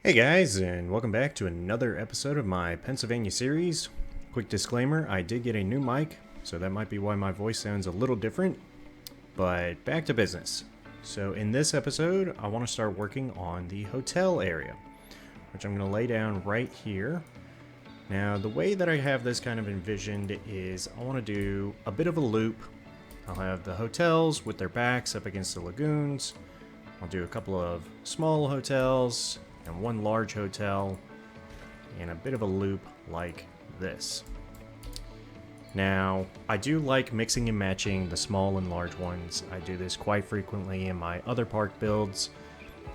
Hey guys, and welcome back to another episode of my Pennsylvania series. Quick disclaimer, I did get a new mic, so that might be why my voice sounds a little different, but back to business. So in this episode, I want to start working on the hotel area, which I'm going to lay down right here. Now, the way that I have this kind of envisioned is I want to do a bit of a loop. I'll have the hotels with their backs up against the lagoons. I'll do a couple of small hotels and one large hotel and a bit of a loop like this. Now, I do like mixing and matching the small and large ones. I do this quite frequently in my other park builds.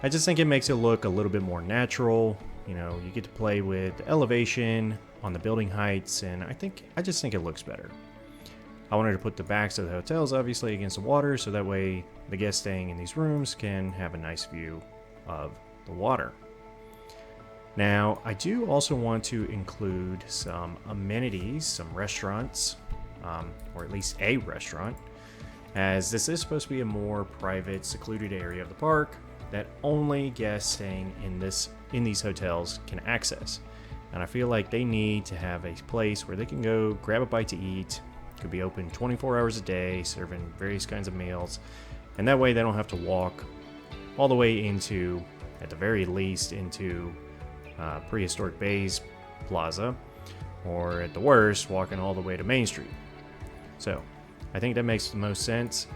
I just think it makes it look a little bit more natural. You know, you get to play with the elevation on the building heights, and I just think it looks better. I wanted to put the backs of the hotels obviously against the water, so that way the guests staying in these rooms can have a nice view of the water. Now, I do also want to include some amenities, some restaurants, or at least a restaurant, as this is supposed to be a more private, secluded area of the park that only guests staying in these hotels can access. And I feel like they need to have a place where they can go grab a bite to eat. It could be open 24 hours a day, serving various kinds of meals, and that way they don't have to walk all the way into, at the very least, into Prehistoric Bay's Plaza, or at the worst, walking all the way to Main Street. So, I think that makes the most sense.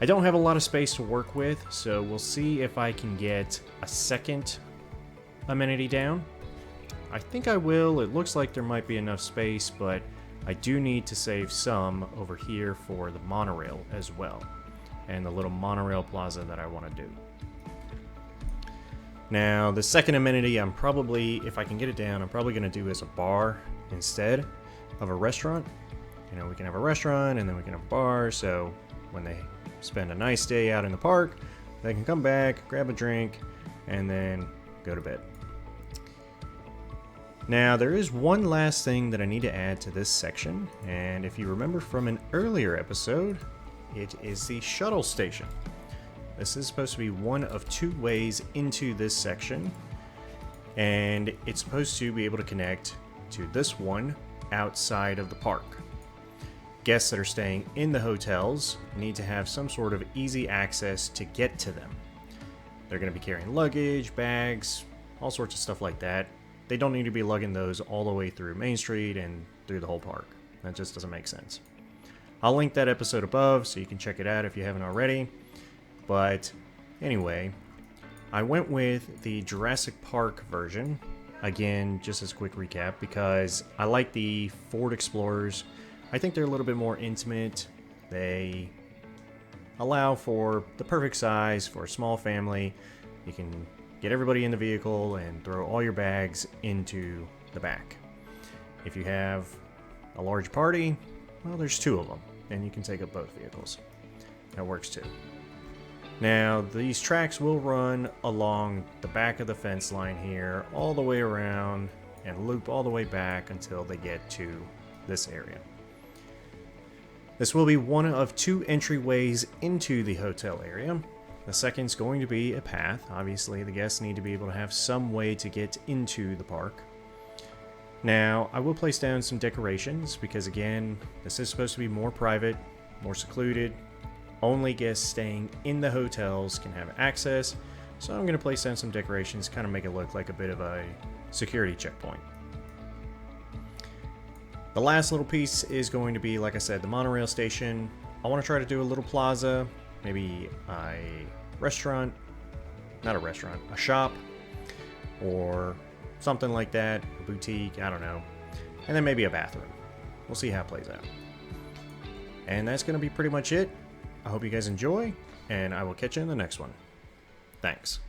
I don't have a lot of space to work with, so we'll see if I can get a second amenity down. I think I will. It looks like there might be enough space, but I do need to save some over here for the monorail as well, and the little monorail plaza that I want to do. Now, the second amenity, if I can get it down, I'm probably going to do as a bar instead of a restaurant. You know, we can have a restaurant and then we can have a bar, so when they spend a nice day out in the park, they can come back, grab a drink, and then go to bed. Now, there is one last thing that I need to add to this section, and if you remember from an earlier episode, it is the shuttle station. This is supposed to be one of two ways into this section, and it's supposed to be able to connect to this one outside of the park. Guests that are staying in the hotels need to have some sort of easy access to get to them. They're going to be carrying luggage, bags, all sorts of stuff like that. They don't need to be lugging those all the way through Main Street and through the whole park. That just doesn't make sense. I'll link that episode above so you can check it out if you haven't already. But anyway, I went with the Jurassic Park version. Again, just as a quick recap, because I like the Ford Explorers. I think they're a little bit more intimate. They allow for the perfect size for a small family. You can get everybody in the vehicle and throw all your bags into the back. If you have a large party, well, there's two of them, and you can take up both vehicles. That works too. Now, these tracks will run along the back of the fence line here, all the way around, and loop all the way back until they get to this area. This will be one of two entryways into the hotel area. The second's going to be a path. Obviously, the guests need to be able to have some way to get into the park. Now, I will place down some decorations because, again, this is supposed to be more private, more secluded. Only guests staying in the hotels can have access, so I'm going to place down some decorations, kind of make it look like a bit of a security checkpoint. The last little piece is going to be, like I said, the monorail station. I want to try to do a little plaza, maybe a restaurant, a shop, or something like that, a boutique, I don't know, and then maybe a bathroom. We'll see how it plays out. And that's going to be pretty much it. I hope you guys enjoy, and I will catch you in the next one. Thanks.